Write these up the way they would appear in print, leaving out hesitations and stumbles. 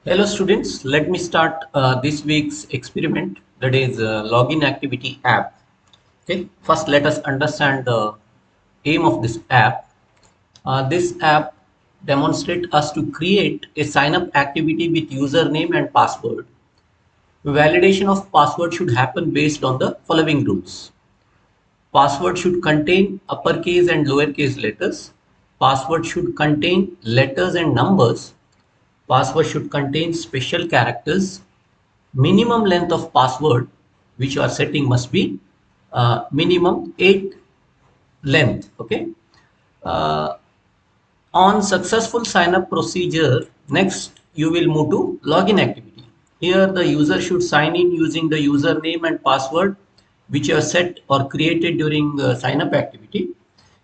Hello students, let me start this week's experiment, that is login activity app. Okay, first let us understand the aim of this app. This app demonstrates us to create a sign up activity with username and password. Validation of password should happen based on the following rules. Password should contain uppercase and lowercase letters. Password should contain letters and numbers. Password should contain special characters. Minimum length of password which you are setting must be minimum 8 length. Okay. uh, on successful sign up procedure, next you will move to login activity. Here the user should sign in using the username and password which you have set or created during sign up activity.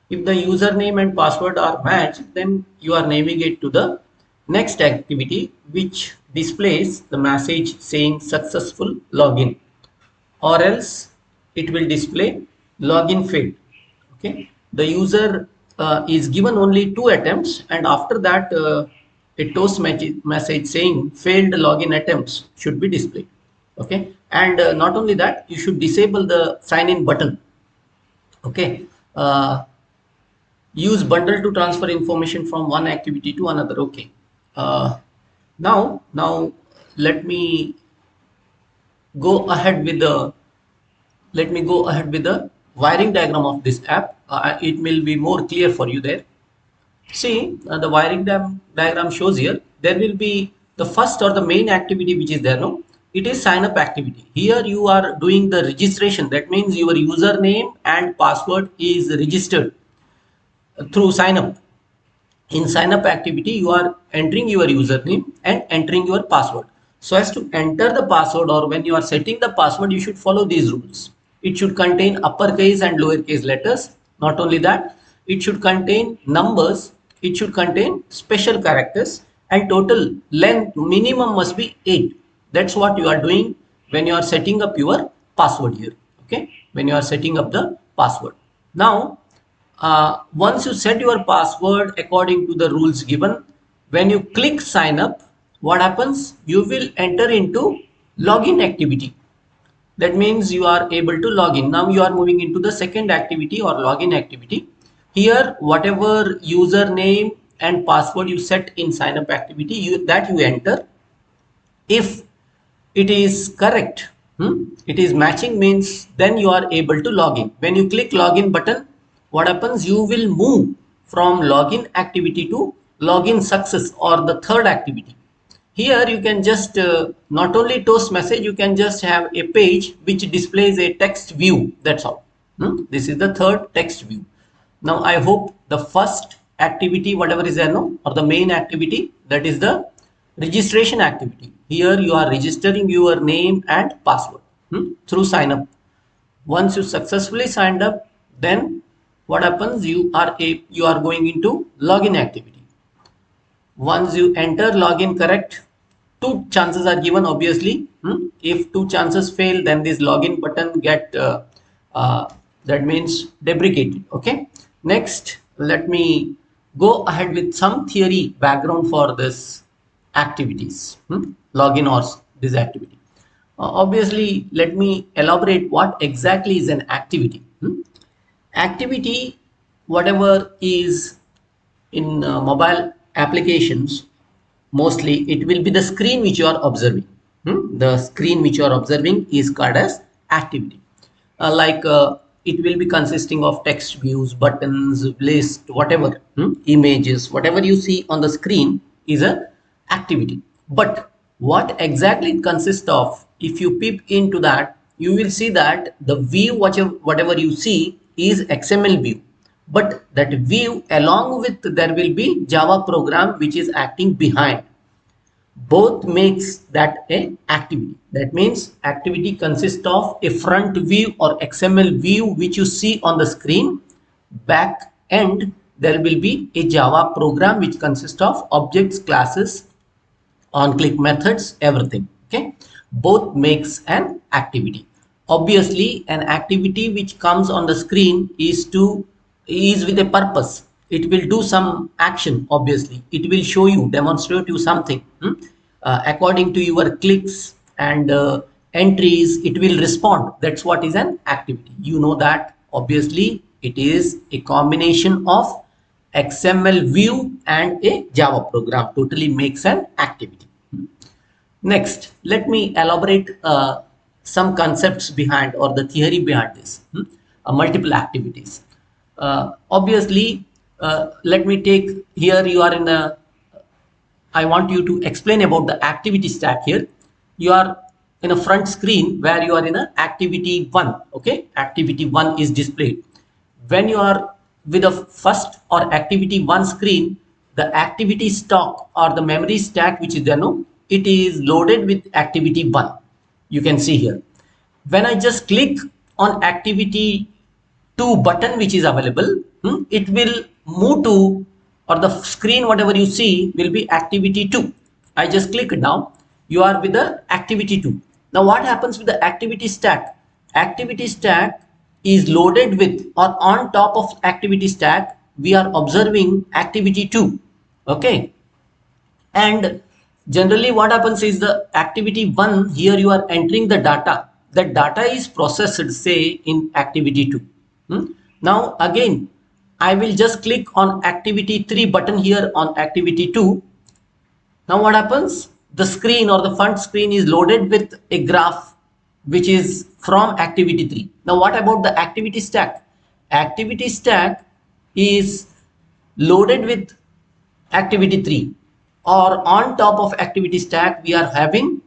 If the username and password are matched, then you are navigate to the next activity which displays the message saying successful login, or else it will display login failed. Okay, the user is given only 2 attempts, and after that a toast message saying failed login attempts should be displayed. Okay, and not only that, you should disable the sign in button. Okay, use bundle to transfer information from one activity to another. Okay, now let me go ahead with the wiring diagram of this app. It will be more clear for you there. See, the wiring diagram shows here. There will be the first or the main activity which is there. No, it is sign up activity. Here you are doing the registration. That means your username and password is registered through sign up. In sign up activity, you are entering your username and entering your password. So as to enter the password, or when you are setting the password, you should follow these rules. It should contain uppercase and lowercase letters. Not only that, it should contain numbers, it should contain special characters, and total length minimum must be 8. That's what you are doing when you are setting up your password here. Okay, when you are setting up the password. Now once you set your password according to the rules given, when you click sign up, what happens? You will enter into login activity. That means you are able to log in. Now you are moving into the second activity or login activity. Here, whatever username and password you set in sign up activity, that you enter. If it is correct, it is matching, means then you are able to log in. When you click login button, what happens? You will move from login activity to login success, or the third activity. Here you can just not only toast message, you can just have a page which displays a text view. That's all. This is the third text view. Now I hope the first activity, whatever is there, no, or the main activity, that is the registration activity. Here you are registering your name and password through sign up. Once you successfully signed up, then what happens? You are going into login activity. Once you enter login correct, two chances are given, obviously. If two chances fail, then this login button get uh, that means deprecated. Okay, next let me go ahead with some theory background for this activities, login or this activity. Obviously, let me elaborate what exactly is an activity. Activity, whatever is in mobile applications, mostly it will be the screen which you are observing. The screen which you are observing is called as activity. It will be consisting of text views, buttons, list, whatever, images, whatever you see on the screen is a activity. But what exactly it consists of, if you peep into that, you will see that the view, whatever you see, is XML view, but that view along with there will be Java program which is acting behind. Both makes that a activity. That means activity consists of a front view or XML view which you see on the screen. Back end there will be a Java program which consists of objects, classes, on click methods, everything. Okay, both makes an activity. Obviously an activity which comes on the screen is with a purpose. It will do some action. Obviously it will show you, demonstrate you something. according to your clicks and entries, it will respond. That's what is an activity. You know that obviously it is a combination of XML view and a Java program totally makes an activity. Next, let me elaborate some concepts behind or the theory behind this. Multiple activities. Obviously, let me take here you are in a I want you to explain about the activity stack here. You are in a front screen where you are in a activity one. Okay, activity one is displayed. When you are with a first or activity one screen, the activity stock or the memory stack which is there, no, it is loaded with activity one. You can see here. When I just click on activity 2 button which is available, it will move to or the screen whatever you see will be activity 2. I just click it now. You are with the activity 2. Now what happens with the activity stack? Activity stack is loaded with or on top of activity stack we are observing activity 2. Okay, and generally what happens is the activity 1 here you are entering the data. That data is processed say in activity 2. Now again I will just click on activity 3 button here on activity 2. Now what happens? The screen or the front screen is loaded with a graph which is from activity 3. Now what about the activity stack? Activity stack is loaded with activity 3 or on top of activity stack we are having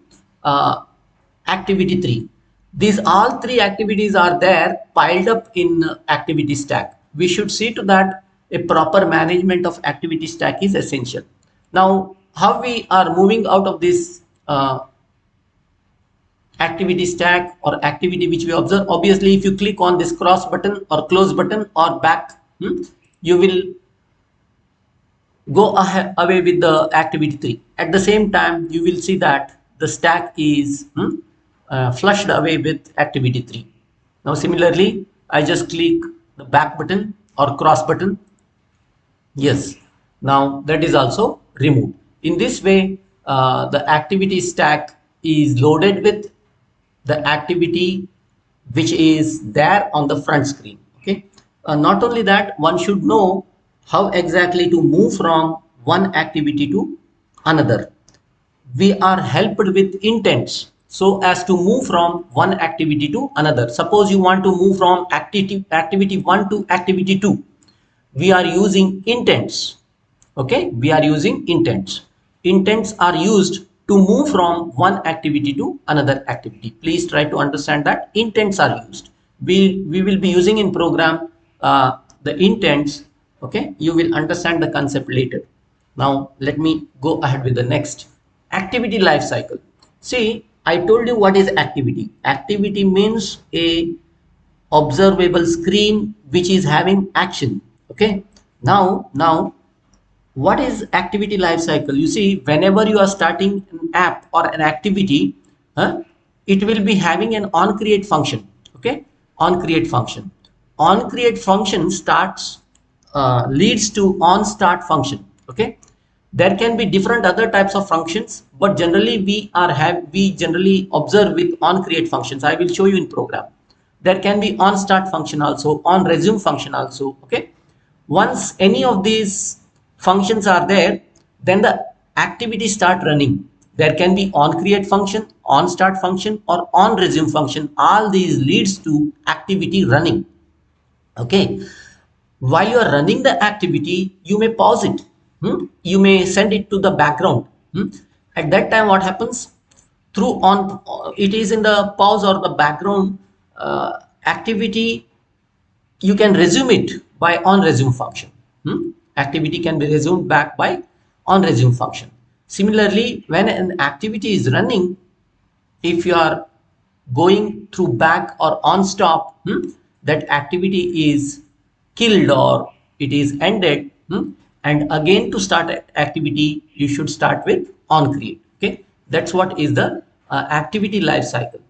activity 3. These all three activities are there piled up in activity stack. We should see to that a proper management of activity stack is essential. Now how we are moving out of this activity stack or activity which we observe, obviously if you click on this cross button or close button or back, you will go ahead, away with the activity 3. At the same time you will see that the stack is flushed away with activity 3. Now similarly I just click the back button or cross button. Yes, now that is also removed. In this way the activity stack is loaded with the activity which is there on the front screen. Okay, not only that, one should know how exactly to move from one activity to another. We are helped with intents so as to move from one activity to another. Suppose you want to move from activity 1 to activity 2, we are using intents. Okay, we are using intents. Intents are used to move from one activity to another activity. Please try to understand that intents are used. We will be using in program the intents. Okay, you will understand the concept later. Now let me go ahead with the next activity life cycle. See, I told you what is activity. Activity means a observable screen which is having action. Okay, now what is activity life cycle? You see, whenever you are starting an app or an activity, it will be having an on create function. Okay, on create function. On create function starts leads to on start function. Okay, there can be different other types of functions, but generally we generally observe with on create functions. I will show you in program. There can be on start function also, on resume function also. Okay, once any of these functions are there, then the activity start running. There can be on create function, on start function, or on resume function. All these leads to activity running. Okay, while you are running the activity you may pause it. You may send it to the background. At that time what happens? Through on it is in the pause or the background activity, you can resume it by on resume function. Activity can be resumed back by on resume function. Similarly, when an activity is running, if you are going through back or on stop, that activity is killed or it is ended. And again to start activity you should start with on create. Okay, that's what is the activity life cycle.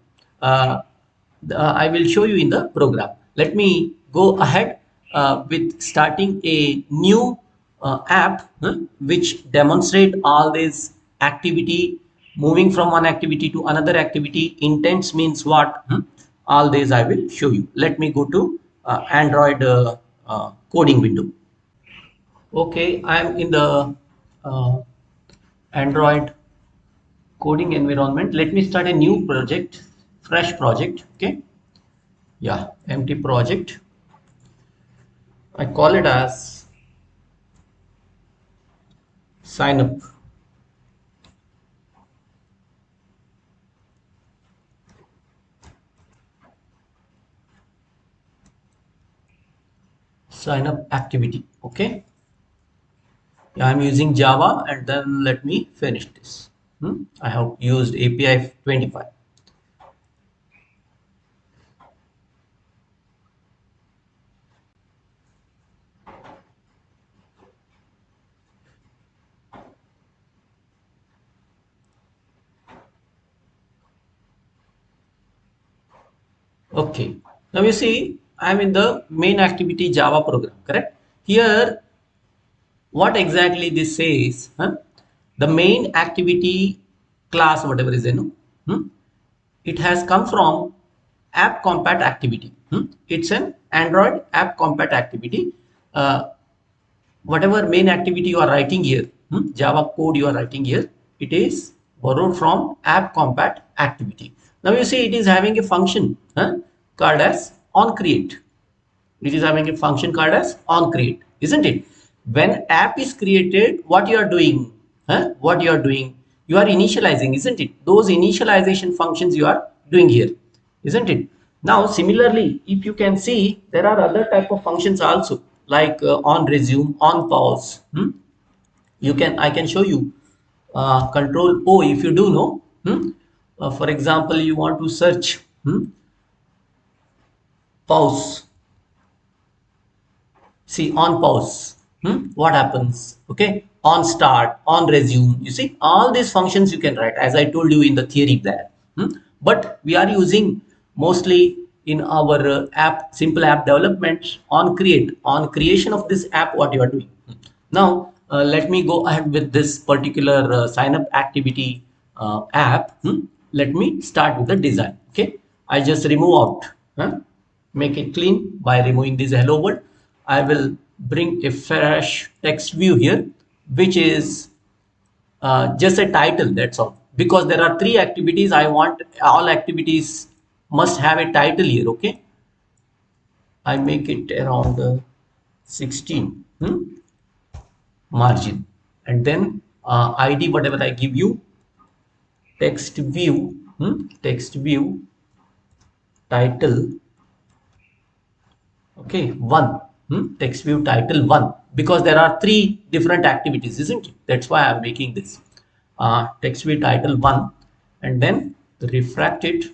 I will show you in the program. Let me go ahead with starting a new app which demonstrate all this activity moving from one activity to another activity. Intents means what? All these I will show you. Let me go to Android coding window. Okay, I am in the uh, Android coding environment. Let me start a new project, fresh project. Okay, yeah, empty project. I call it as sign up. Sign up activity. Okay, yeah, I'm using Java, and then let me finish this. I have used API 25. Okay, now you see I'm in the main activity Java program, correct? Here, what exactly this says, the main activity class, whatever is there, no? It has come from app compat activity. It's an Android app compat activity. Uh, Whatever main activity you are writing here, Java code you are writing here, it is borrowed from app compat activity. Now you see it is having a function called as on create. It is having a function called as on create, isn't it? When app is created, what you are doing? What you are doing? You are initializing, isn't it? Those initialization functions you are doing here, isn't it? Now, similarly, if you can see, there are other type of functions also, like on resume, on pause. You can, I can show you. Control O if you do know. For example, you want to search pause. See on pause, what happens? Okay, on start, on resume. You see all these functions you can write as I told you in the theory there. But we are using mostly in our app, simple app development, on create, on creation of this app, what you are doing. Now let me go ahead with this particular sign up activity app. Let me start with the design. Okay, I just remove out, make it clean by removing this hello world. I will bring a fresh text view here, which is just a title, that's all. Because there are three activities, I want all activities must have a title here. Okay, I make it around 16 margin, and then ID whatever I give you, text view, text view title. Okay, one, text view title one, because there are three different activities, isn't it? That's why I'm making this text view title one, and then refract it,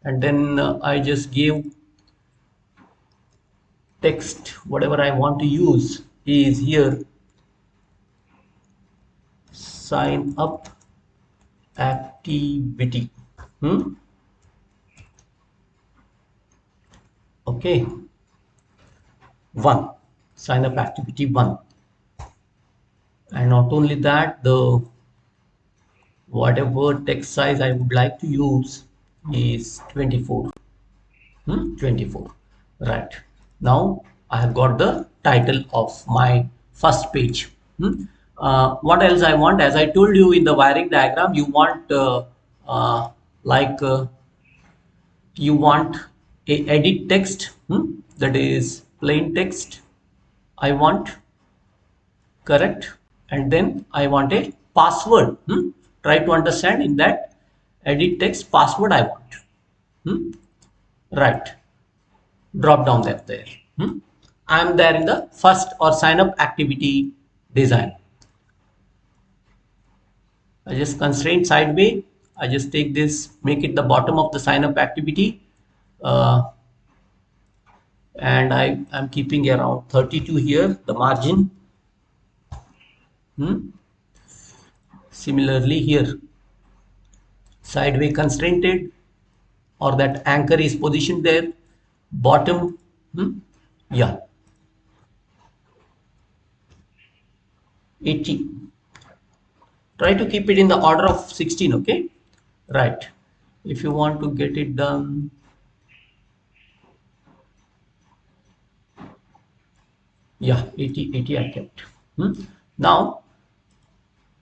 and then I just give text whatever I want to use is here, sign up activity. Okay, one, sign up activity one. And not only that, the whatever text size I would like to use is 24. 24, right? Now I have got the title of my first page. What else I want? As I told you in the wiring diagram, you want like you want a edit text, that is plain text I want, correct? And then I want a password. Try to understand in that edit text password I want. Right, drop down there. I am there in the first or sign up activity design. I just constraint sideway. I just take this, make it the bottom of the sign up activity, uh, and I'm keeping around 32 here, the margin. Similarly here, sideway constrained, or that anchor is positioned there, bottom. Yeah, 80. Try to keep it in the order of 16, okay? Right. If you want to get it done, yeah, 80 I kept. Hmm? Now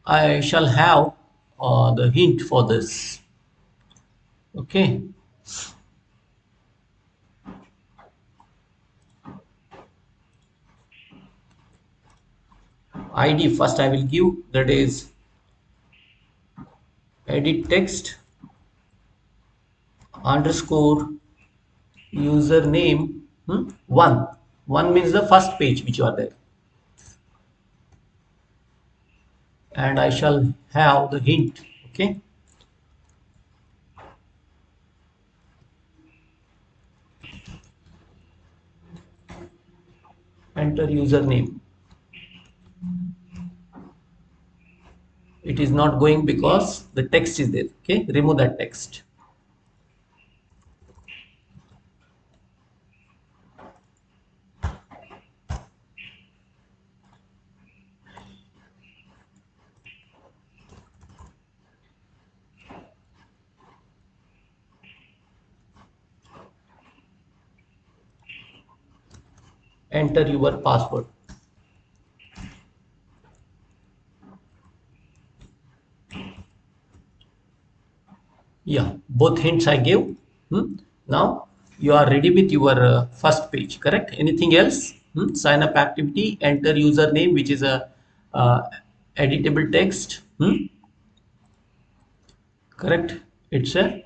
I shall have the hint for this. Okay. ID first I will give, that is edit text underscore username, one. One means the first page which you are there. And I shall have the hint. Okay. Enter username. It is not going because the text is there. Okay. Remove that text. Enter your password. Yeah, both hints I gave. Now you are ready with your first page, correct? Anything else? Sign up activity, enter username, which is a uh, editable text. Correct? It's a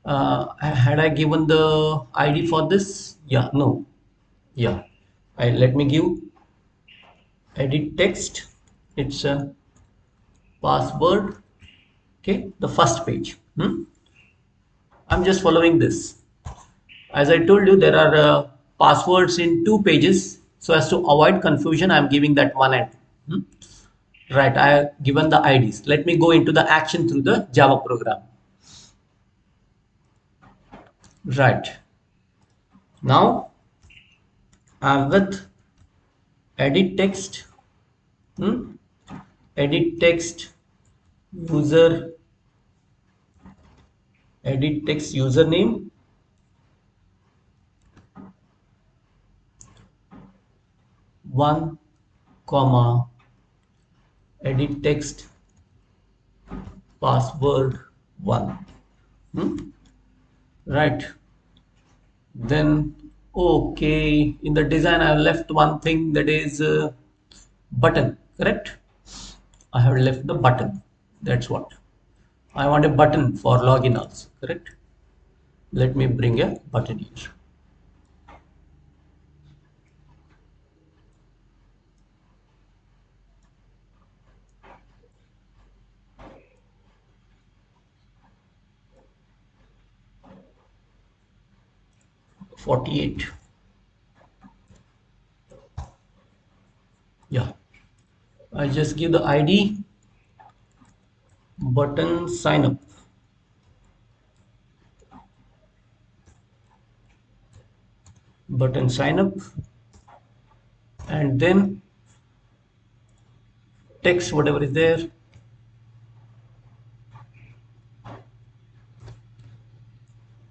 had I given the ID for this? Yeah, no. Yeah. Let me give edit text. It's a password. Okay, the first page. I'm just following this. As I told you, there are passwords in two pages. So as to avoid confusion, I'm giving that one and two. Right, I have given the IDs. Let me go into the action through the Java program. Right. Now I'm with edit text. Hmm? Edit text user, edit text username, one comma edit text password one. Right. Then, okay, in the design I have left one thing, that is button, correct? I have left the button. That's what. I want a button for login also, correct? Let me bring a button here. .48. Yeah. I just give the ID button sign up. Button sign up, and then text whatever is there.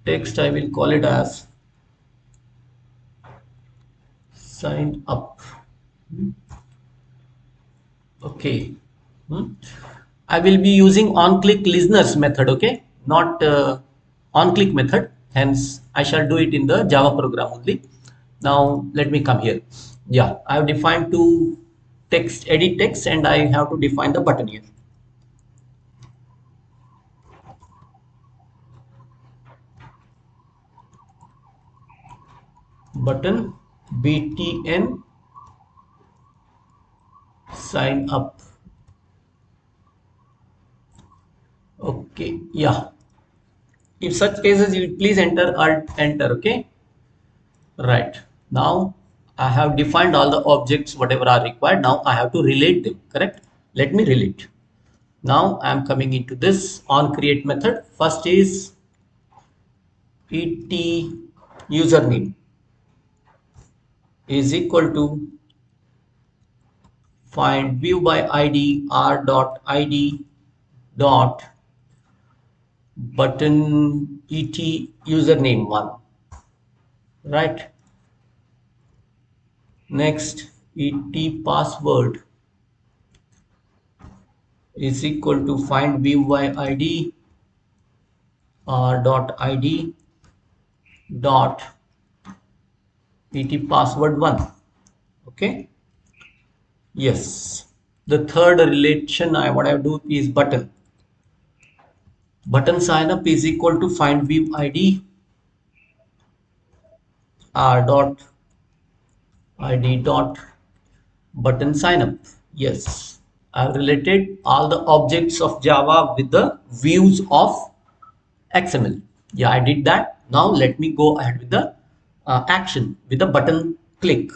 Text I will call it as sign up. Okay. Hmm. I will be using on-click listeners method, okay? Not on-click method. Hence, I shall do it in the Java program only. Now, let me come here. Yeah, I have defined two text, edit text, and I have to define the button here. Button btn sign up. Okay, yeah. If such cases, you please enter alt enter, okay? Right. Now I have defined all the objects, whatever are required. Now I have to relate them, correct? Let me relate. Now I am coming into this on create method. First is et username is equal to find view by id r dot id dot button et username one, right? Next, et password is equal to find view by id r dot id dot et password one. Okay. Yes. The third relation I what I do is button. Button sign up is equal to find view id r dot id dot button sign up. Yes. I've related all the objects of Java with the views of XML. Yeah, I did that. Now let me go ahead with the action with the button click.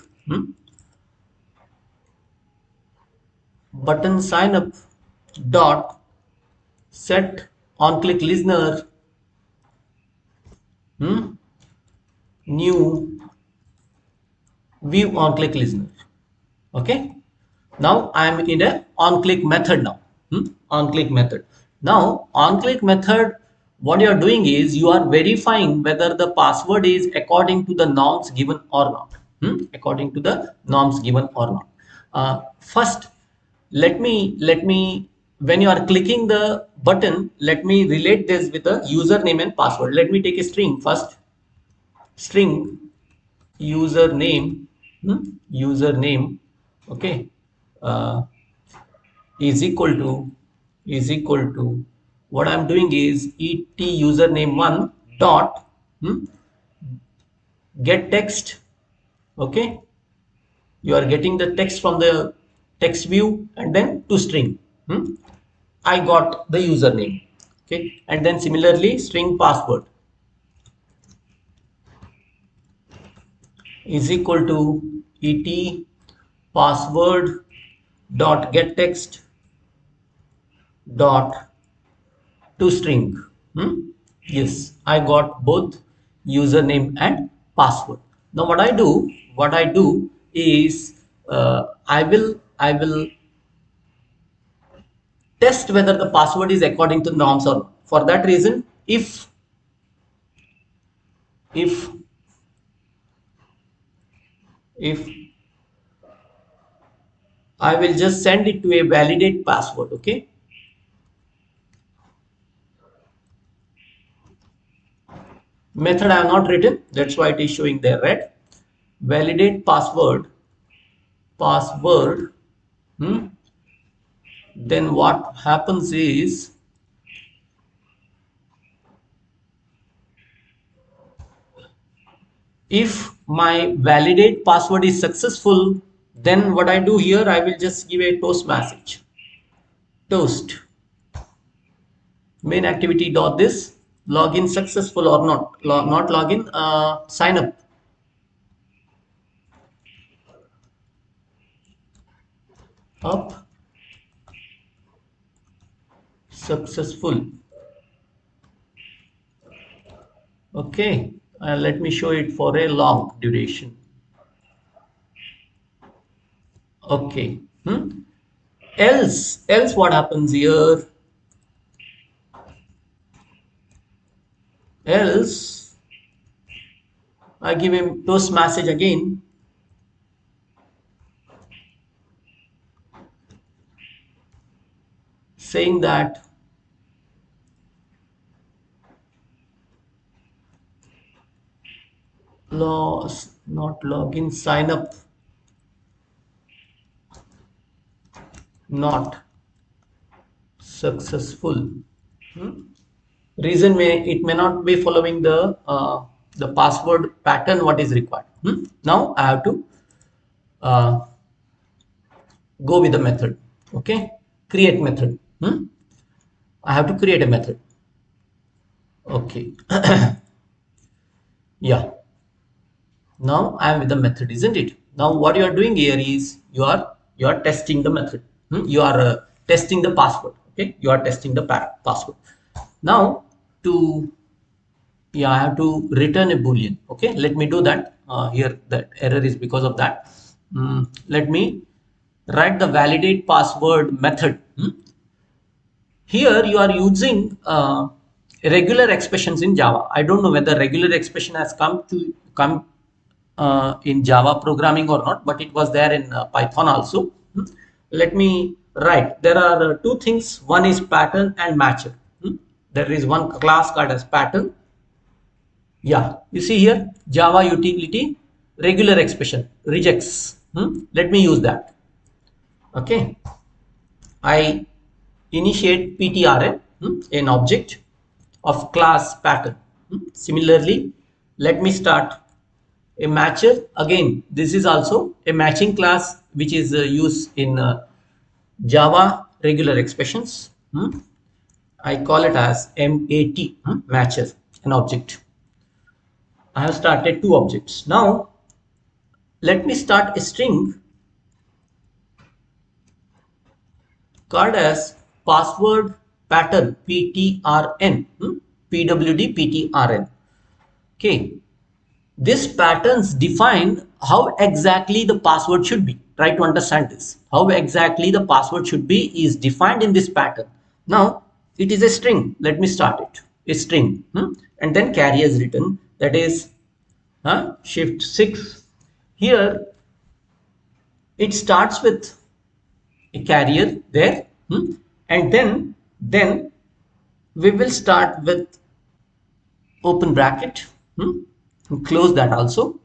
Button sign up dot set on click listener new view on click listener. Okay. Now I am in a on click method now. On click method. Now on click method, what you are doing is you are verifying whether the password is according to the norms given or not. According to the norms given or not. First, let me when you are clicking the button, let me relate this with the username and password. Let me take a string first. String username, username, okay, uh, is equal to what I'm doing is et username one dot get text. Okay, you are getting the text from the text view and then to string. I got the username. Okay, and then similarly string password is equal to et password dot get text dot to string. Yes, I got both username and password. Now what I do is I will test whether the password is according to norms or not. For that reason, if if I will just send it to a validate password. Okay, method I have not written, that's why it is showing there red. Validate password. Then what happens is if my validate password is successful, then what I do here, I will just give a toast message. Toast main activity dot this login successful or not, not login, sign up successful. Okay, let me show it for a long duration. Okay. Else what happens here? Else I give him toast message again, saying that not login sign up not successful. Reason may not be following the password pattern what is required. Now I have to uh, go with the method. Okay, create method. I have to create a method. Okay. Yeah, now I am with the method, isn't it? Now what you are doing here is you are testing the method. You are testing the password. Okay, you are testing the password. Now to yeah, I have to return a boolean. Okay, let me do that. Here that error is because of that. Let me write the validate password method. Here you are using regular expressions in Java. I don't know whether regular expression has come in Java programming or not, but it was there in Python also. Let me write. There are two things. One is pattern and matcher. There is one class called as pattern. Yeah, you see here Java utility regular expression rejects. Let me use that. Okay, I initiate ptrn, an object of class pattern. Similarly, let me start a matcher. Again, this is also a matching class which is used in Java regular expressions. I call it as mat, matcher, an object. I have started two objects. Now let me start a string called as password pattern ptrn, pwd ptrn. Okay, these patterns define how exactly the password should be. Try to understand this. How exactly the password should be is defined in this pattern. Now it is a string. Let me start it. A string, and then carry as written, that is shift 6. Here it starts with a carrier there, and then we will start with open bracket, and close that also.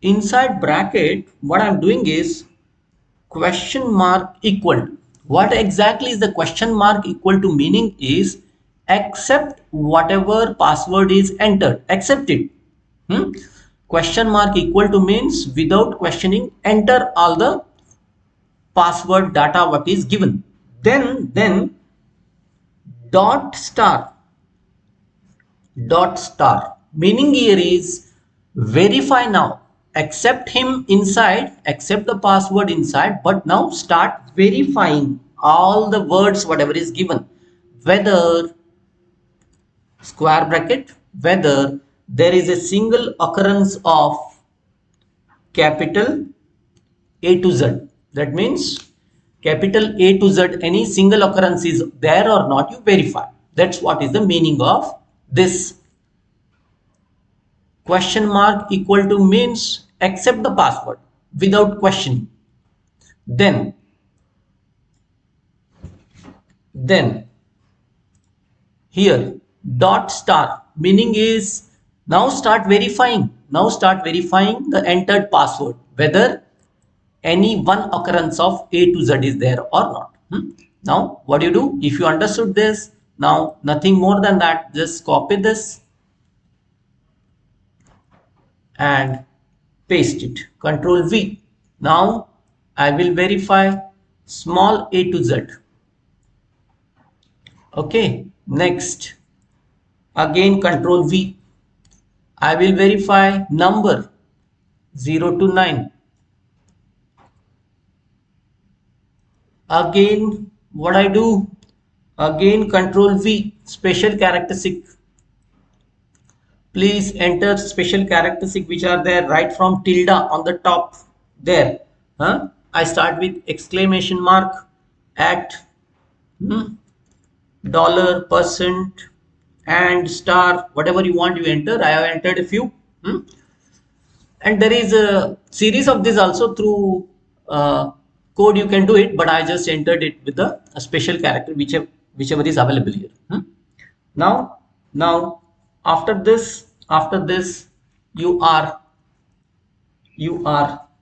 Inside bracket, what I'm doing is question mark equal. What exactly is the question mark equal to? Meaning is accept whatever password is entered, accept it. Question mark equal to means without questioning enter all the password data what is given. Then dot star meaning here is verify now. Accept him inside, accept the password inside, but now start verifying all the words whatever is given, whether square bracket, whether there is a single occurrence of capital A to Z. That means capital A to Z, any single occurrence is there or not, you verify. That's what is the meaning of this. Question mark equal to means accept the password without questioning. Then here dot star meaning is now start verifying. Now start verifying the entered password, whether any one occurrence of A to Z is there or not. Now what do you do? If you understood this, now nothing more than that, just copy this and paste it. Control V. Now I will verify small A to Z. Okay, next again Control V. I will verify number 0 to 9. Again what I do? Again Control V, special characteristic. Please enter special characteristic which are there right from tilde on the top there. I start with exclamation mark, at, dollar, percent, and star, whatever you want you enter. I have entered a few, and there is a series of this also through code you can do it, but I just entered it with a special character whichever is available here. Now after this you are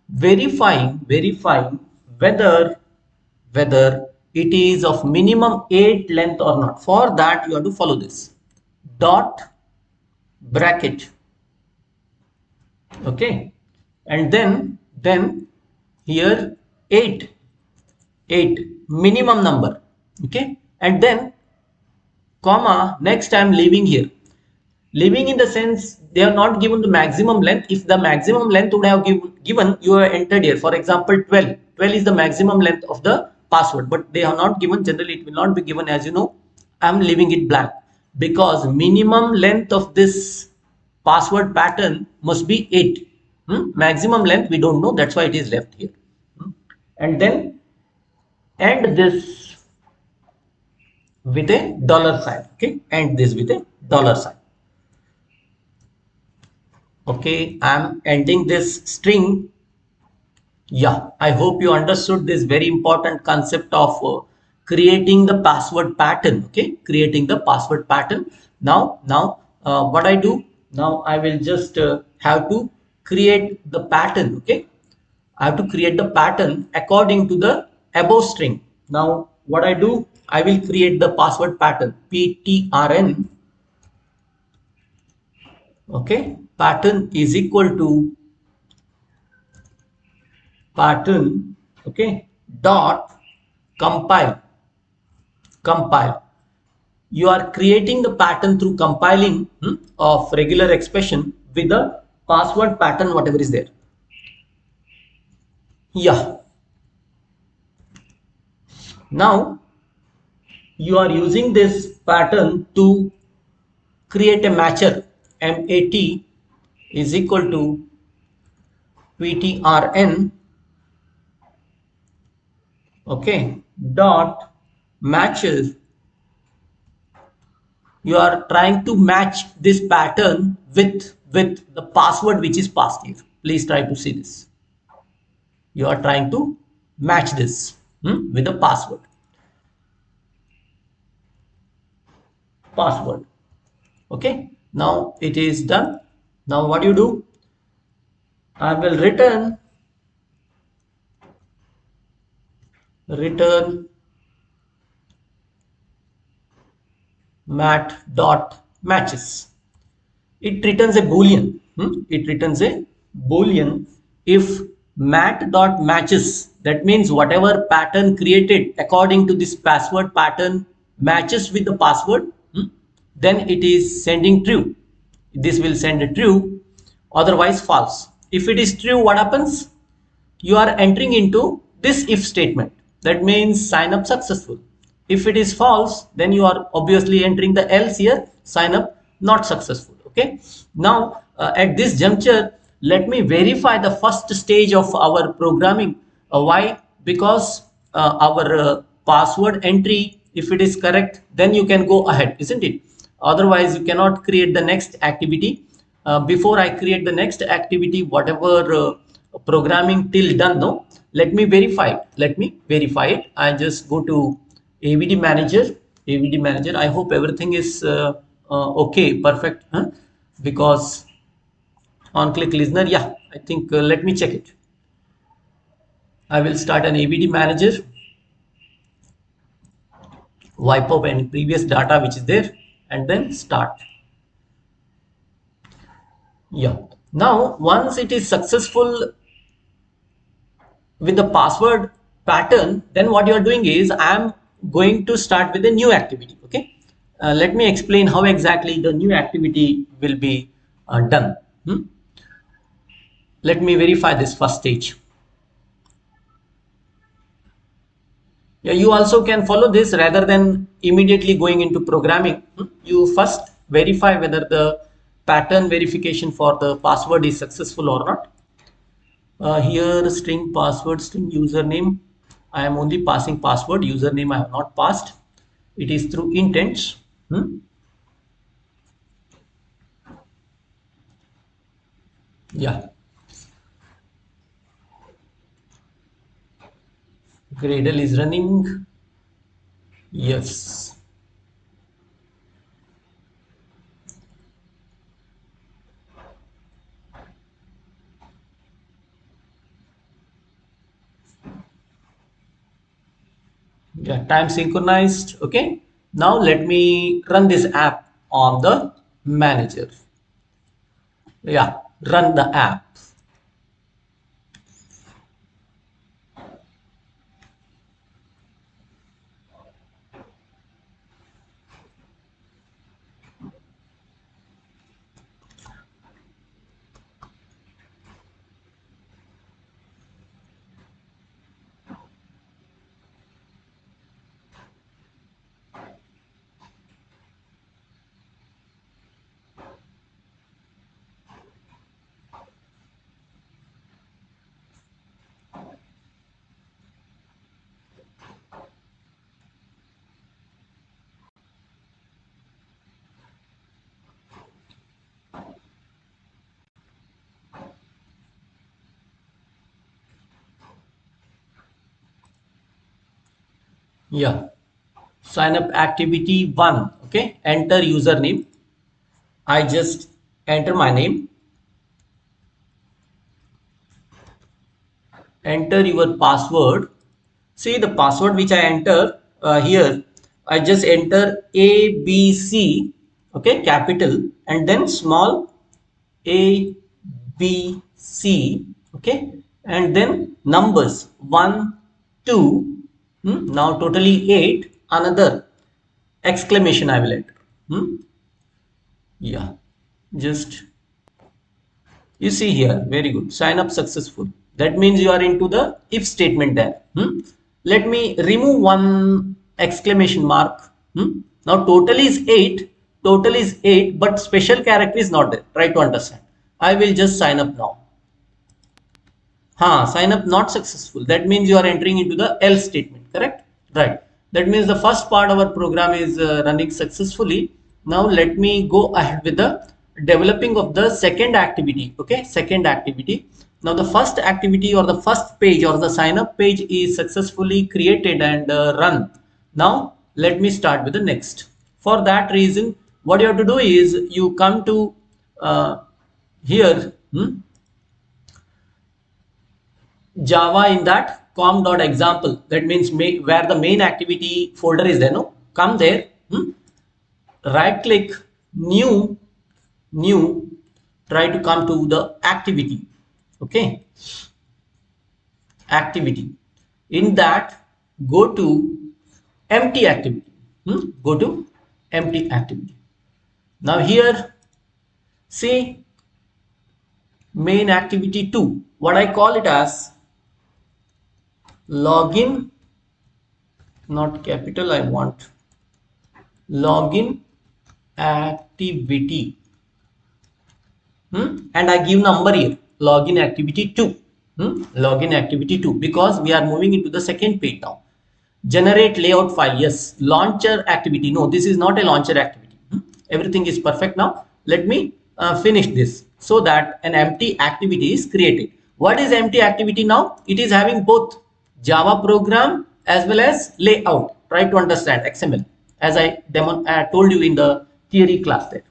verifying whether it is of minimum 8 length or not. For that you have to follow this dot bracket. Okay, and then here 8 minimum number. Okay, and then comma, next I am leaving here. Leaving in the sense they have not given the maximum length. If the maximum length would have given, you have entered here. For example, 12 is the maximum length of the password, but they have not given. Generally it will not be given, as you know. I am leaving it blank because minimum length of this password pattern must be 8. Maximum length we don't know, that's why it is left here. and then end this with a dollar sign. Okay, end this with a dollar sign. Okay, I'm ending this string. Yeah, I hope you understood this very important concept of creating the password pattern. Okay, creating the password pattern. Now, what I do now, I will just have to create the pattern. Okay, I have to create the pattern according to the above string. Now, what I do, I will create the password pattern ptrn. Okay, pattern is equal to pattern. Okay, dot compile. You are creating the pattern through compiling of regular expression with the password pattern whatever is there. Yeah, now you are using this pattern to create a matcher. mat is equal to ptrn. Okay, dot matches. You are trying to match this pattern with the password which is passed here. Please try to see this. You are trying to match this with the password. Okay, now it is done. Now what you do, I will return mat dot matches. It returns a boolean. It returns a boolean if mat dot matches. That means whatever pattern created according to this password pattern matches with the password, then it is sending true. This will send a true, otherwise false. If it is true, what happens? You are entering into this if statement. That means sign up successful. If it is false, then you are obviously entering the else here, sign up not successful. Okay, now at this juncture, let me verify the first stage of our programming. Why? Because our password entry, if it is correct, then you can go ahead, isn't it? Otherwise, you cannot create the next activity. Before I create the next activity, whatever programming till done, no, let me verify it. I just go to avd manager. I hope everything is okay, perfect, huh? Because on click listener, yeah, I think let me check it. I will start an avd manager, wipe out any previous data which is there, and then start. Yeah, now once it is successful with the password pattern, then what you are doing is I'm going to start with a new activity. Okay, let me explain how exactly the new activity will be done. Let me verify this first stage. Yeah, you also can follow this rather than immediately going into programming. You first verify whether the pattern verification for the password is successful or not. Here string password, string username, I am only passing password. Username I have not passed. It is through intents. Yeah, Gradle is running. Yes. Yeah, time synchronized. Okay, now let me run this app on the manager. Yeah, run the app. Yeah, sign up activity 1. Okay, enter username. I just enter my name. Enter your password. See the password which I enter here. I just enter ABC, okay, capital, and then small A B C, okay, and then numbers 1 2, now totally 8, another exclamation I will enter. Yeah, just you see here, very good. Sign up successful. That means you are into the if statement there. Let me remove one exclamation mark. Now total is 8. Total is 8, but special character is not there. Try to understand. I will just sign up now. Sign up not successful. That means you are entering into the else statement, correct? Right. That means the first part of our program is running successfully. Now let me go ahead with the developing of the second activity. Okay, second activity. Now the first activity or the first page or the sign up page is successfully created and run. Now let me start with the next. For that reason, what you have to do is you come to here. Java in that com.example. That means where the main activity folder is there. No, come there. Right click, new, new. Try to come to the activity. Okay, activity. In that, go to empty activity. Go to empty activity. Now here, see main activity 2. What I call it as login, not capital. I want login activity, and I give number here login activity 2. Login activity 2, because we are moving into the second page now. Generate layout file, yes. Launcher activity, no, this is not a launcher activity. Everything is perfect. Now let me finish this so that an empty activity is created. What is empty activity? Now it is having both Java program as well as layout. Try to understand XML as I told you in the theory class there.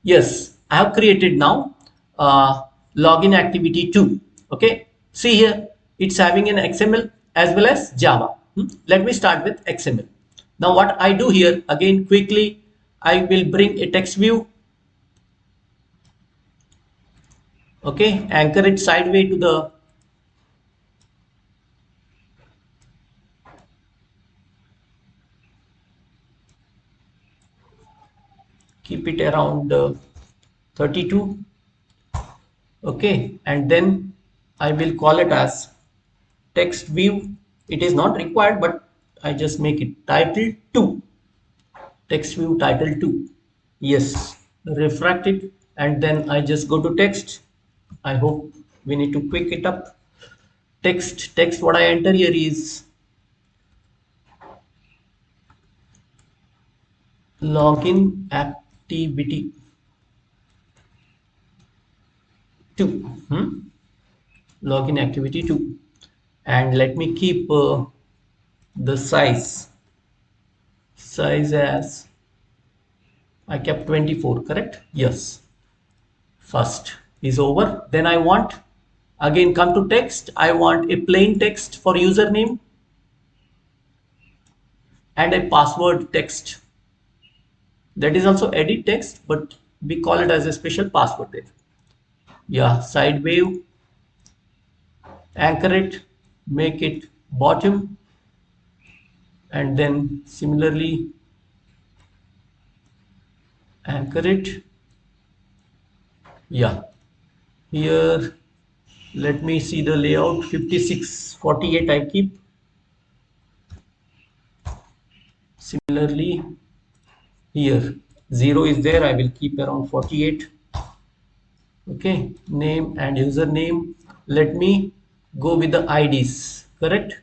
Yes, I have created now login activity 2. Okay, see here it's having an XML as well as Java. Let me start with XML. Now what I do here, again quickly, I will bring a text view. Okay, anchor it sideways to the keep it around 32. Okay, and then I will call it as text view. It is not required, but I just make it title 2. Text view title 2. Yes, refract it, and then I just go to text. I hope we need to quick it up. Text what I enter here is login activity 2. Login activity 2, and let me keep the size as I kept 24, correct? Yes. First is over. Then I want, again come to text. I want a plain text for username and a password text. That is also edit text, but we call it as a special password there. Yeah, side wave, anchor it, make it bottom, and then similarly anchor it. Yeah, here let me see the layout. 56 48 I keep. Similarly here 0 is there, I will keep around 48. Okay, name and username, let me go with the IDs, correct?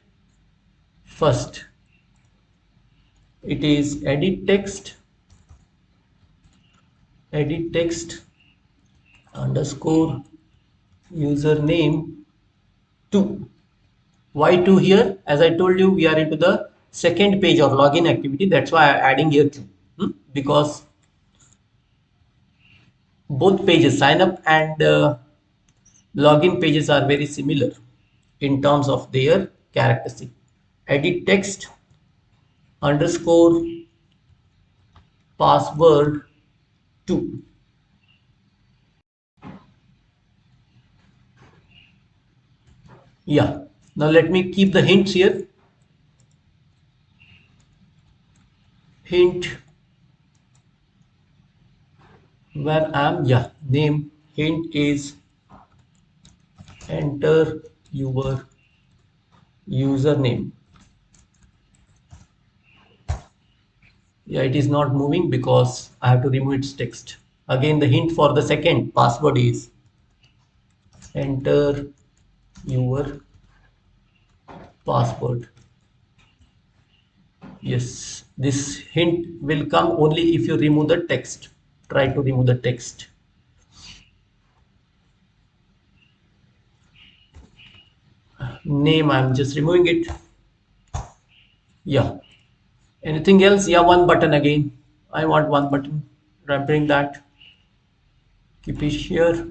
First it is edit text underscore username 2. Why 2 here? As I told you, we are into the second page or login activity. That's why I'm adding here too, because both pages, sign up and login pages, are very similar in terms of their characteristic. Edit text underscore password 2. Yeah, now let me keep the hints here. Hint where I'm, yeah, name. Hint is enter your username. Yeah, it is not moving because I have to remove its text. Again, the hint for the second password is enter your password. Yes, this hint will come only if you remove the text. Try to remove the text. Name, I'm just removing it. Yeah. Anything else? Yeah, one button again. I want one button. Bring that. Keep it here.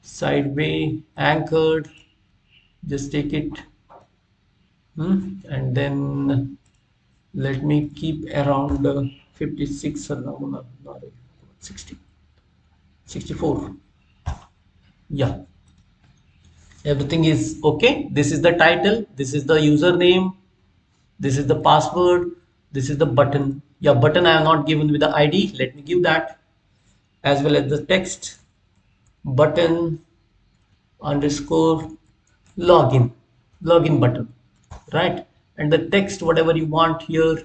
Sideway, anchored. Just take it. And then let me keep around 56 or no, not 60, 64. Yeah, everything is okay. This is the title, this is the username, this is the password, this is the button. Yeah, button I have not given with the ID. Let me give that, as well as the text button underscore login button, right? And the text, whatever you want here,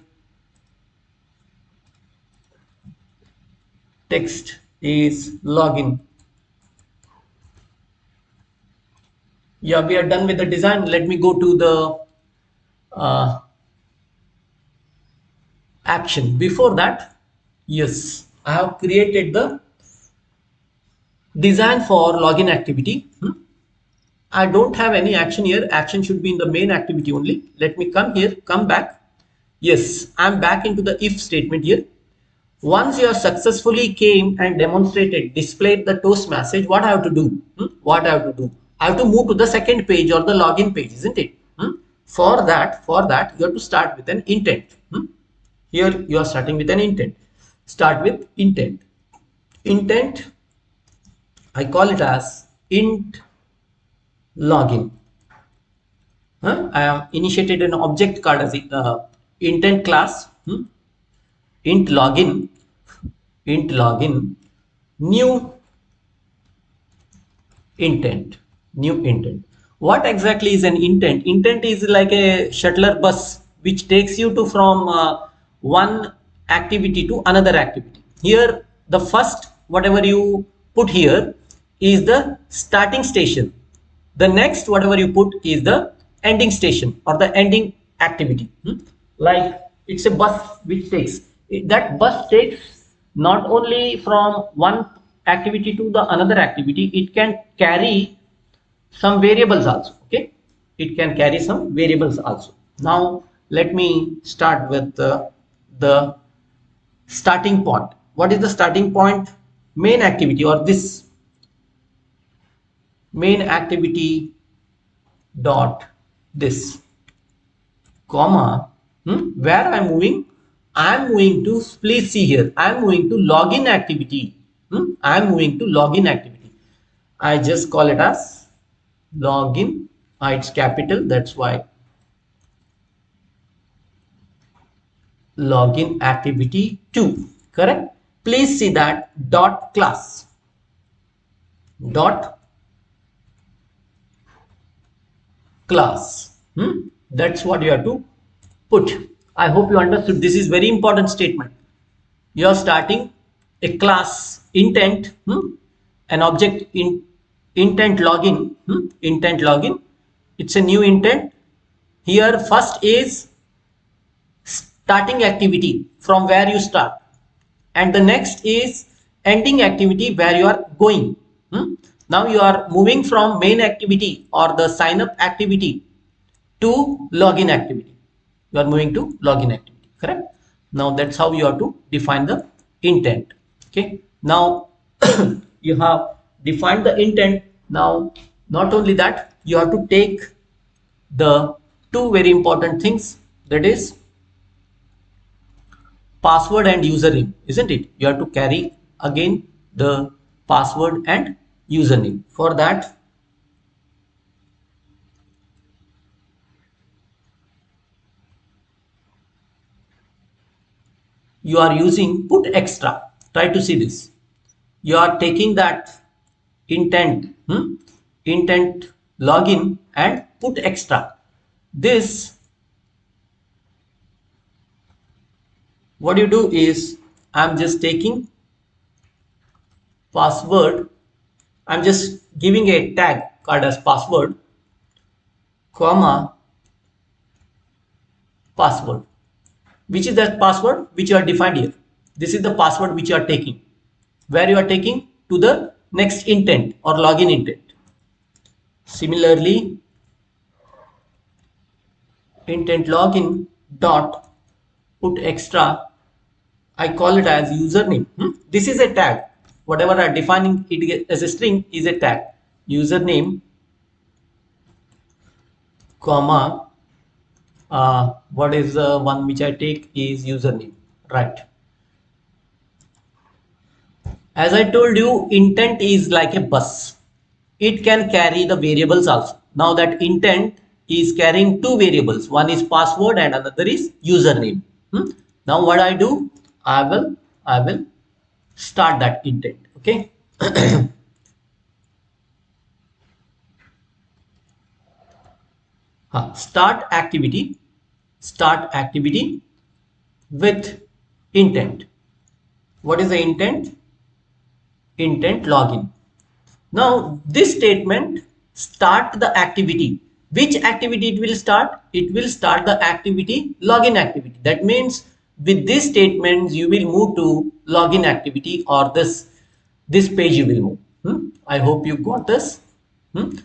text is login. Yeah, we are done with the design. Let me go to the uh, action. Before that, yes, I have created the design for login activity. I don't have any action here. Action should be in the main activity only. Let me come here, come back. Yes, I'm back into the if statement here. Once you have successfully came and demonstrated, displayed the toast message, what I have to do? What I have to do? I have to move to the second page or the login page, isn't it? For that, you have to start with an intent. Here you are starting with an intent. Start with intent. Intent, I call it as int login. I have initiated an object called as intent class. Int login, new intent, What exactly is an intent? Intent is like a shuttle bus which takes you to from one activity to another activity. Here the first whatever you put here is the starting station. The next whatever you put is the ending station or the ending activity. Like it's a bus which takes, that bus takes not only from one activity to the another activity, it can carry some variables also. Okay, it can carry some variables also. Now let me start with the starting point. What is the starting point? Main activity, or this main activity dot this comma, where I'm moving, I'm moving to, please see here, I'm moving to login activity. I'm moving to login activity. I just call it as login. It's capital, that's why login activity 2, correct? Please see that dot class, dot class. That's what you have to put. I hope you understood. This is very important statement. You are starting a class intent, an object in intent login, it's a new intent. Here first is starting activity, from where you start, and the next is ending activity, where you are going. Now you are moving from main activity or the sign up activity to login activity. You are moving to login activity, correct? Now that's how you have to define the intent. Okay, now you have defined the intent. Now not only that, you have to take the two very important things, that is password and username, isn't it? You have to carry again the password and username. For that, you are using put extra. Try to see this. You are taking that intent, intent login and put extra. This, what you do is, I'm just taking password. I'm just giving a tag called as password, comma, password. Which is that password which you are defined here. This is the password which you are taking, where you are taking to the next intent or login intent. Similarly, intent login dot put extra, I call it as username. This is a tag. Whatever I'm defining it as a string is a tag. Username, comma, what is the one which I take is username, right? As I told you, intent is like a bus. It can carry the variables also. Now that intent is carrying two variables. One is password and another is username. Now what I do, I will start that intent. Okay. Start activity. Start activity with intent. What is the intent? Intent login. Now this statement start the activity. Which activity it will start? It will start the activity login activity. That means with this statement you will move to login activity, or this page you will move. I hope you got this. Hmm?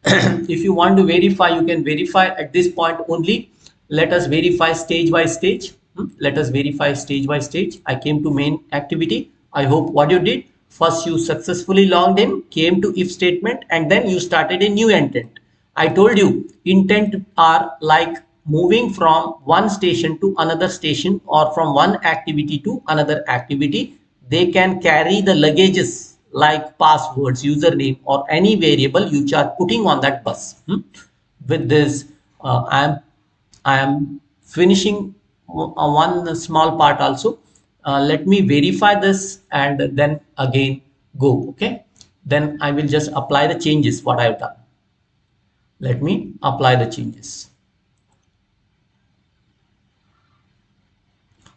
If you want to verify, you can verify at this point only. Let us verify stage by stage. Let us verify stage by stage. I came to main activity. I hope what you did, first you successfully logged in, came to if statement, and then you started a new intent. I told you intent are like moving from one station to another station, or from one activity to another activity. They can carry the luggages like passwords, username, or any variable you are putting on that bus. With this, I am finishing one small part also. Let me verify this and then again go. Okay. Then I will just apply the changes what I have done. Let me apply the changes.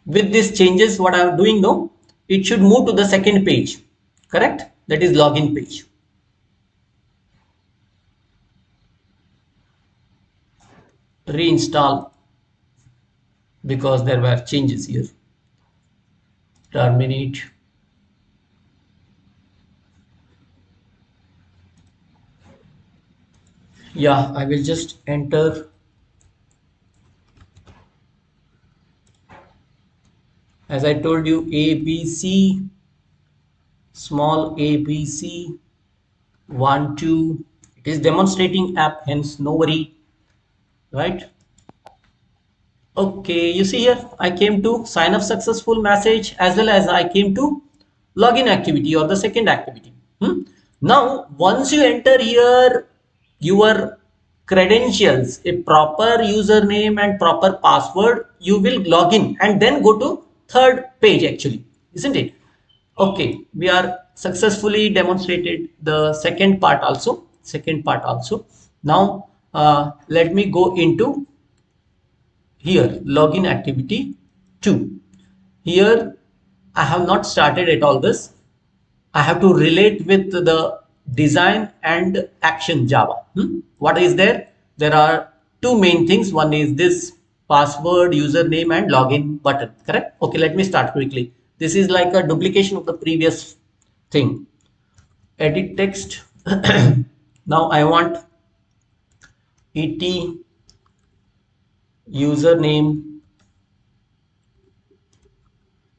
With these changes, what I am doing now, it should move to the second page, correct? That is login page. Reinstall, because there were changes here. Terminate. Yeah, I will just enter, as I told you, ABC, small ABC, 1 2. It is demonstrating app, hence no worry, right? Okay, you see here, I came to sign up successful message, as well as I came to login activity or the second activity. Now, once you enter here your credentials, a proper username and proper password, you will log in and then go to third page actually, isn't it? Okay, we are successfully demonstrated the second part also. Now, let me go into here login activity 2. Here I have not started at all this. I have to relate with the design and action Java. What is there? There are two main things. One is this password, username, and login button, correct? Okay, let me start quickly. This is like a duplication of the previous thing. Edit text. Now I want et username,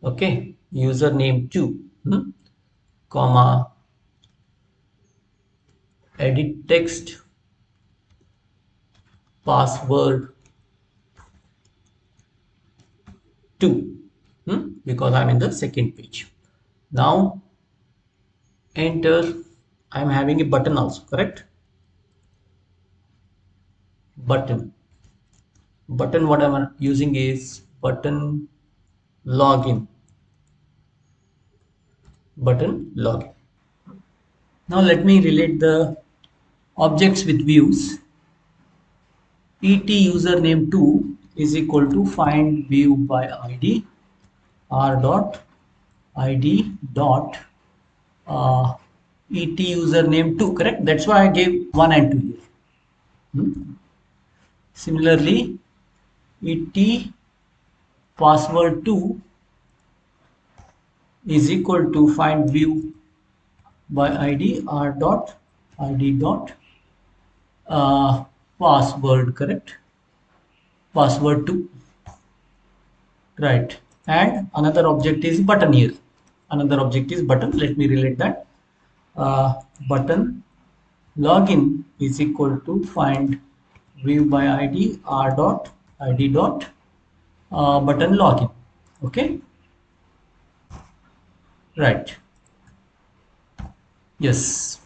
okay, username 2, comma, edit text, password 2, because I'm in the second page. Now enter. I'm having a button also, correct? Button what I'm using is button login. Now let me relate the objects with views. Et username 2 is equal to find view by id r dot id dot et username 2, correct? That's why I gave 1 and 2 here. Similarly, et password 2 is equal to find view by id r dot id dot password, correct? Password 2, right? And another object is button here. Another object is button. Let me relate that. Button login is equal to find view by id r dot id dot button login. Okay, right? Yes.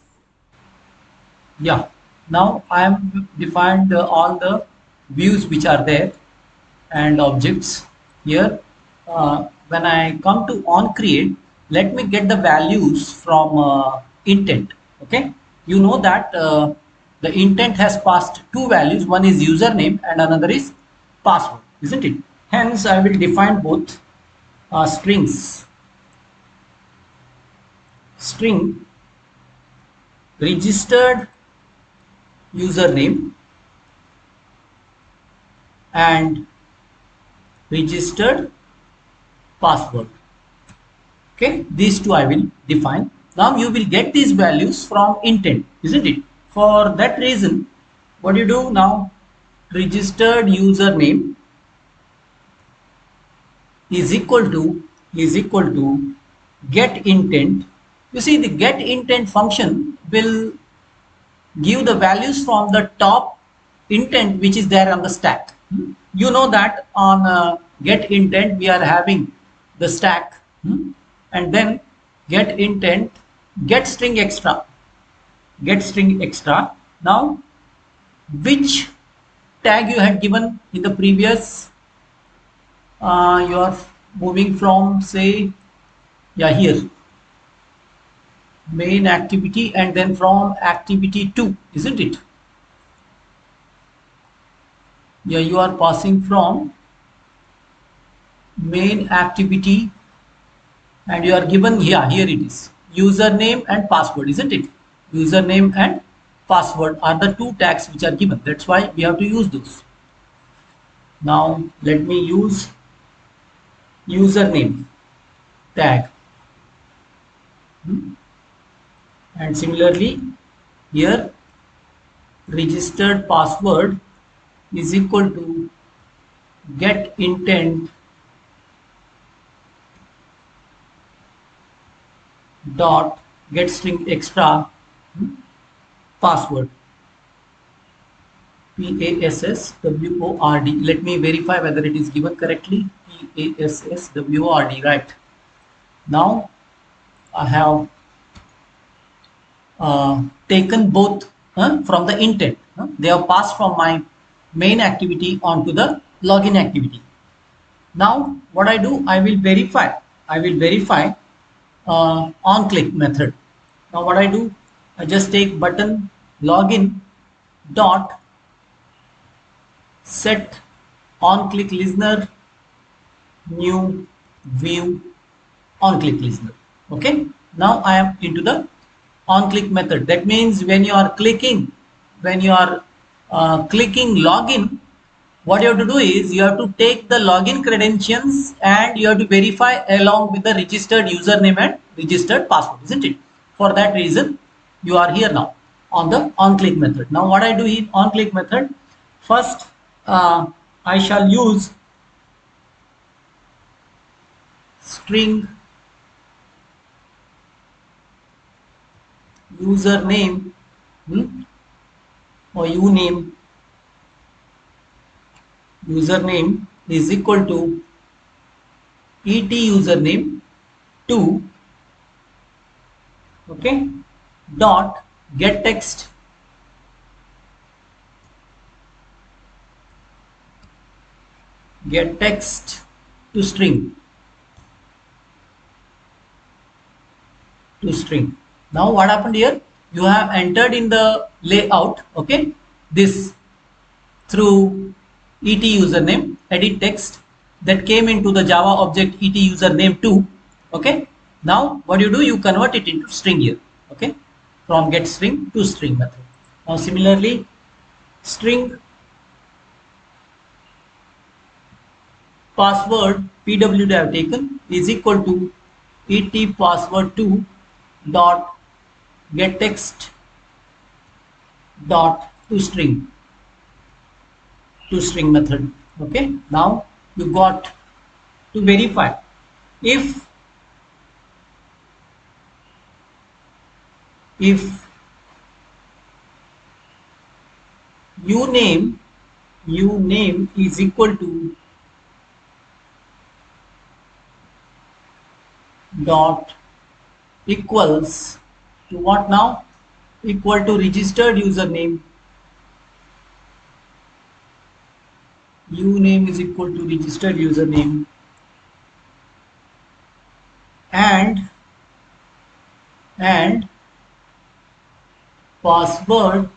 Yeah. Now I have defined all the views which are there and objects here. When I come to on create, let me get the values from intent. Okay, you know that the intent has passed two values, one is username and another is password, isn't it? Hence I will define both strings. String registered username and registered password. Okay, these two I will define. Now you will get these values from intent, isn't it? For that reason, what you do now, registered username is equal to get intent. You see, the get intent function will give the values from the top intent which is there on the stack. You know that on get intent we are having the stack, and then get intent get string extra, now which tag you had given in the previous, you are moving from, say, yeah, here main activity and then from activity 2, isn't it? Yeah, you are passing from main activity and you are given, yeah, here it is, username and password, isn't it? Username and password are the two tags which are given. That's why we have to use those. Now let me use username tag, and similarly here registered password is equal to get intent dot get string extra password, password. Let me verify whether it is given correctly. Password, right? Now I have taken both from the intent. They have passed from my main activity onto the login activity. Now what I do, I will verify on click method. Now what I do, I just take button login dot set on click listener new view on click listener. Okay, now I am into the on click method. That means when you are clicking login, what you have to do is you have to take the login credentials and you have to verify along with the registered username and registered password, isn't it? For that reason you are here now on the on click method. Now what I do in on click method, first I shall use string username, or username is equal to et username 2, okay, dot get text to string. Now what happened here? You have entered in the layout, okay, this through et username edit text that came into the Java object et username 2. Okay. Now what you do, you convert it into string here. Okay. From get string to string method. Now similarly, string password pwd I have taken is equal to et password 2 dot get text dot to string method. Okay. Now you got to verify if if uname is equal to dot equals to what now? Equal to registered username. Uname is equal to registered username and password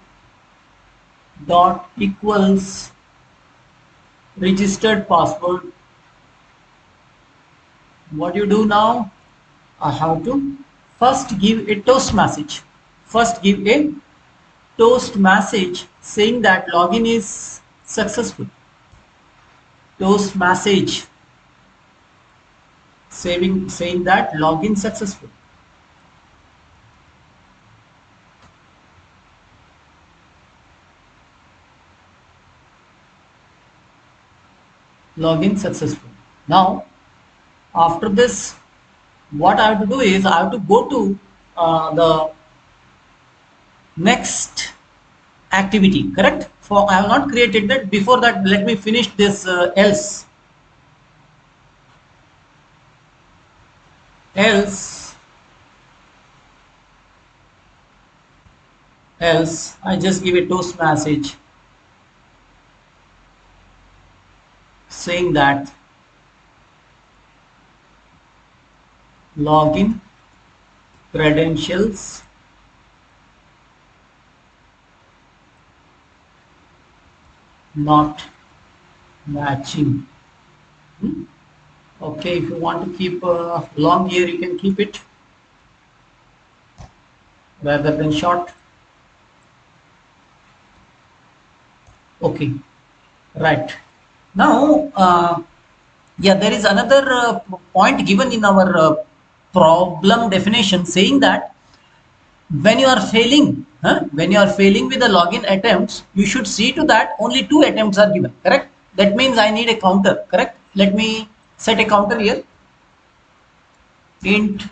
dot equals registered password. What you do now? I have to first give a toast message. First give a toast message saying that login is successful. Toast message saying that login successful. Login successful. Now after this, what I have to do is I have to go to the next activity, correct? For I have not created that. Before that, let me finish this else I just give a toast message saying that login credentials not matching. Okay, if you want to keep long here, you can keep it rather than short. Okay, right. Now, yeah, there is another point given in our problem definition saying that when you are failing, when you are failing with the login attempts, you should see to that only 2 attempts are given, correct? That means I need a counter, correct? Let me set a counter here. Int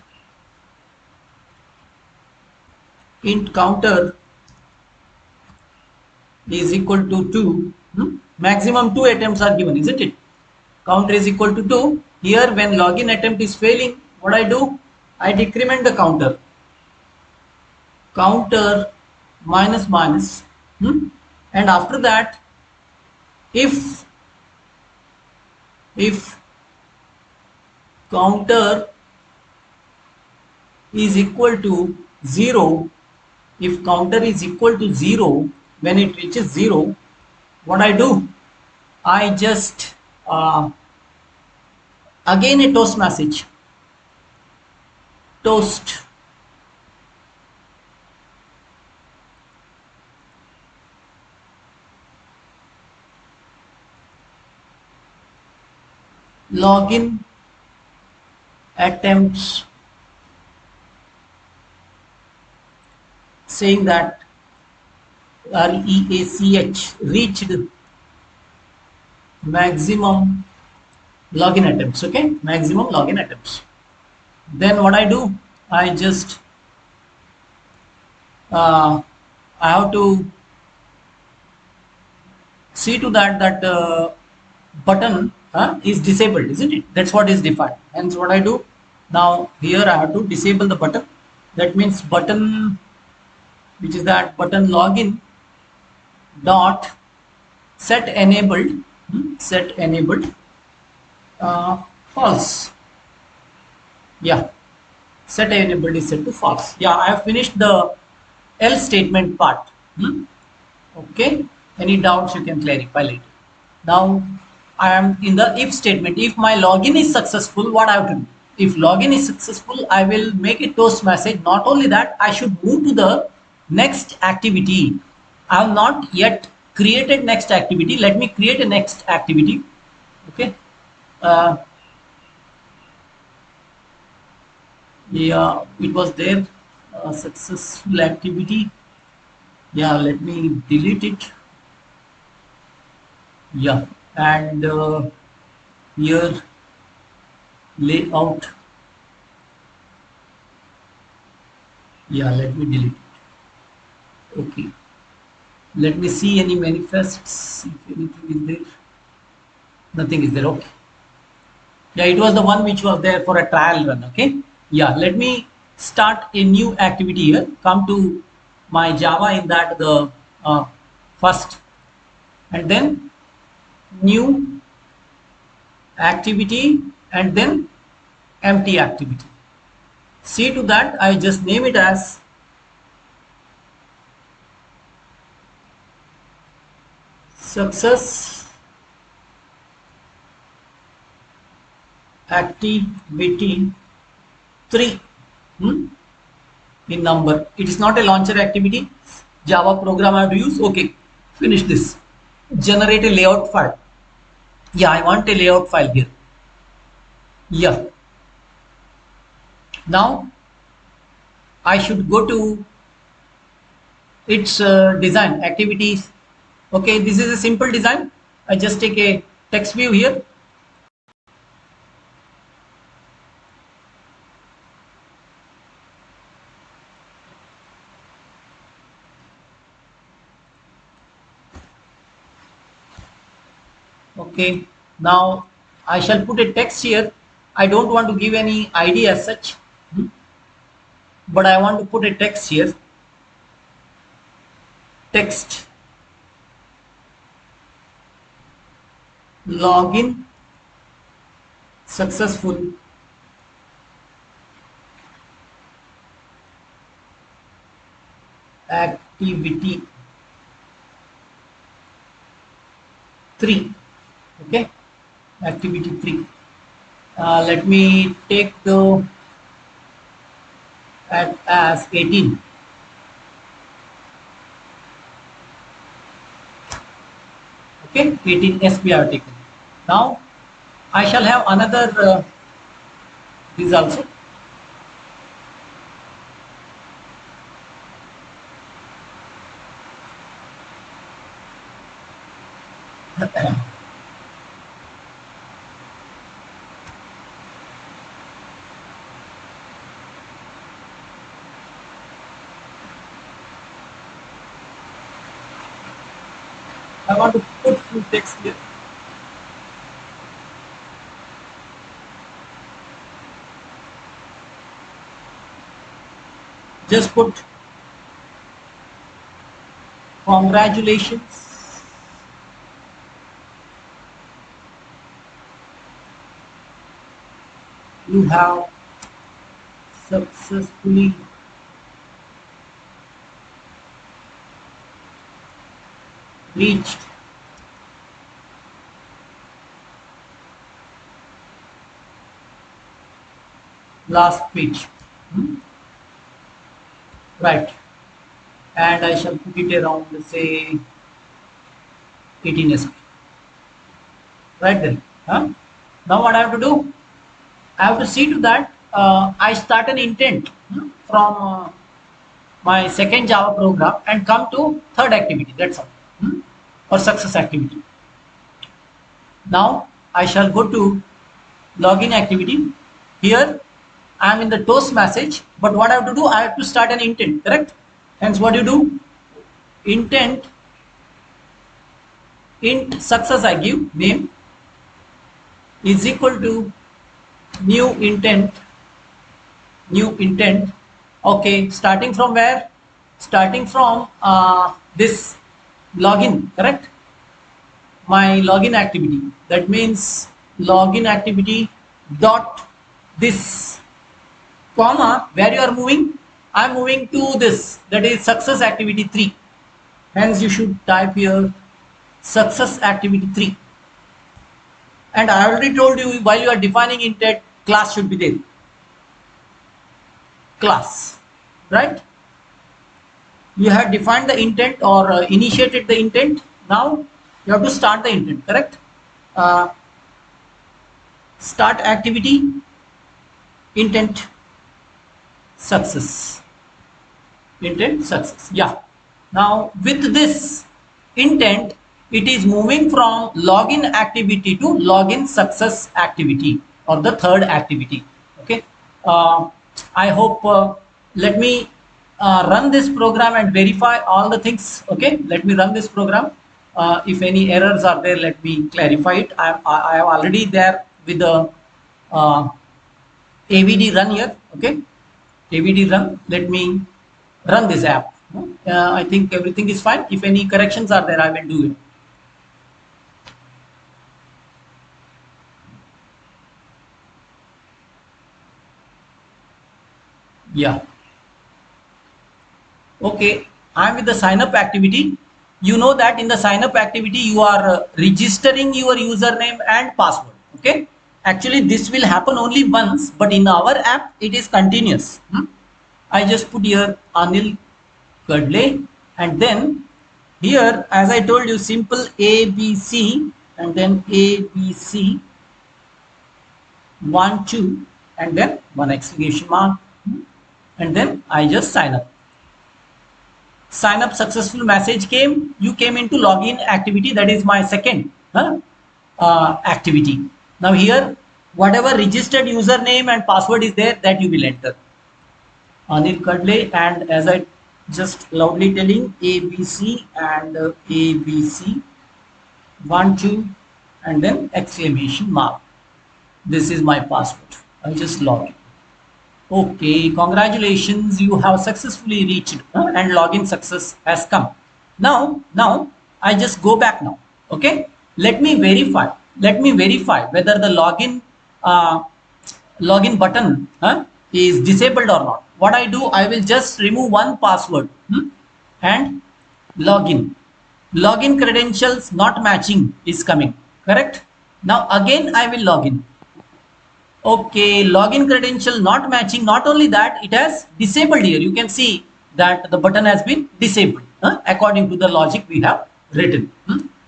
counter is equal to 2. Maximum 2 attempts are given, isn't it? Counter is equal to 2. Here when login attempt is failing, what I do? I decrement the counter. Counter minus minus. And after that, if counter is equal to 0, if counter is equal to 0, when it reaches 0, what I do? I just again a toast message. Toast login attempts saying that reach reached maximum login attempts. Okay, maximum login attempts. Then what I do, I just I have to see to that button is disabled, isn't it? That's what is defined. Hence what I do now, here I have to disable the button. That means button, which is that button login dot set enabled, set enabled false. Yeah, set enabled is set to false. Yeah, I have finished the else statement part. Okay, any doubts you can clarify later. Now I am in the if statement. If my login is successful, what I have to do? If login is successful, I will make a toast message. Not only that, I should move to the next activity. I have not yet created next activity. Let me create a next activity. Okay. Uh, yeah, it was there. Successful activity. Yeah, let me delete it. Yeah, and here layout. Yeah, let me delete it. Okay. Let me see any manifests. If anything is there, nothing is there. Okay. Yeah, it was the one which was there for a trial run. Okay. Yeah, let me start a new activity here. Come to my Java in that the first, and then new activity, and then empty activity. See to that I just name it as success activity 3. Hmm? In number. It is not a launcher activity. Java program I have to use. Okay, finish this. Generate a layout file. Yeah, I want a layout file here. Yeah. Now I should go to its design activities. Okay, this is a simple design. I just take a text view here. Okay, now I shall put a text here. I don't want to give any ID as such, but I want to put a text here. Text login successful activity 3. Okay, activity 3. Let me take the as 18. Okay, 18 SP I have taken. Now I shall have another this also. I want to put full text here. Just put congratulations. You have successfully reached last page. Right. And I shall put it around, say, 18 SP. Right then. Huh? Now what I have to do? I have to see to that I start an intent from my second Java program and come to third activity. That's all. Or success activity. Now I shall go to login activity. Here I am in the toast message, but what I have to do, I have to start an intent, correct? Hence what you do, intent int success I give name is equal to new intent, okay, starting from where, starting from this login, correct? My login activity, that means login activity dot this comma, where you are moving, I am moving to this, that is success activity 3, hence you should type here success activity 3. And I already told you, while you are defining intent, class should be there, class, right? You have defined the intent or initiated the intent. Now you have to start the intent, correct? Start activity intent success, yeah. Now with this intent, it is moving from login activity to login success activity, or the third activity, okay. I hope, let me run this program and verify all the things, okay. Let me run this program. If any errors are there, let me clarify it. I am already there with the AVD run here, okay. AVD run, let me run this app. I think everything is fine. If any corrections are there, I will do it. Yeah. Okay, I'm with the sign up activity. You know that in the sign up activity, you are registering your username and password. Okay, actually, this will happen only once, but in our app, it is continuous. I just put here Anil Kadle, and then here, as I told you, simple ABC, and then ABC 1 2, and then one exclamation mark, and then I just sign up. Sign up successful message came, you came into login activity, that is my second activity. Now here, whatever registered username and password is there, that you will enter Anil Kadle, and as I just loudly telling ABC and ABC 1 2, and then exclamation mark. This is my password. I just log in. Okay, congratulations, you have successfully reached and login success has come. Now I just go back now. Okay, let me verify. Let me verify whether the uh, login button is disabled or not. What I do, I will just remove one password and login. Login credentials not matching is coming. Correct. Now again I will log in. Okay, login credential not matching. Not only that, it has disabled here. You can see that the button has been disabled according to the logic we have written.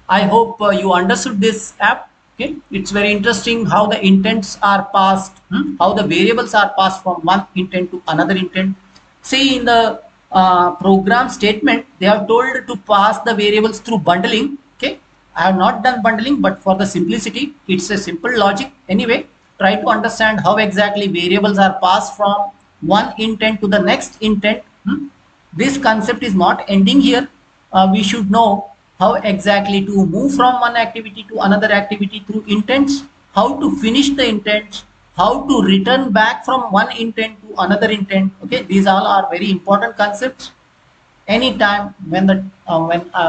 I hope you understood this app. Okay, it's very interesting how the intents are passed, how the variables are passed from one intent to another intent. See, in the program statement, they have told to pass the variables through bundling. Okay, I have not done bundling, but for the simplicity, it's a simple logic. Anyway, try to understand how exactly variables are passed from one intent to the next intent. This concept is not ending here. We should know how exactly to move from one activity to another activity through intents, how to finish the intents, how to return back from one intent to another intent. Okay, these all are very important concepts. Anytime when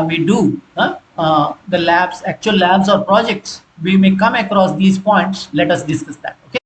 we do the labs, actual labs or projects, we may come across these points. Let us discuss that. Okay.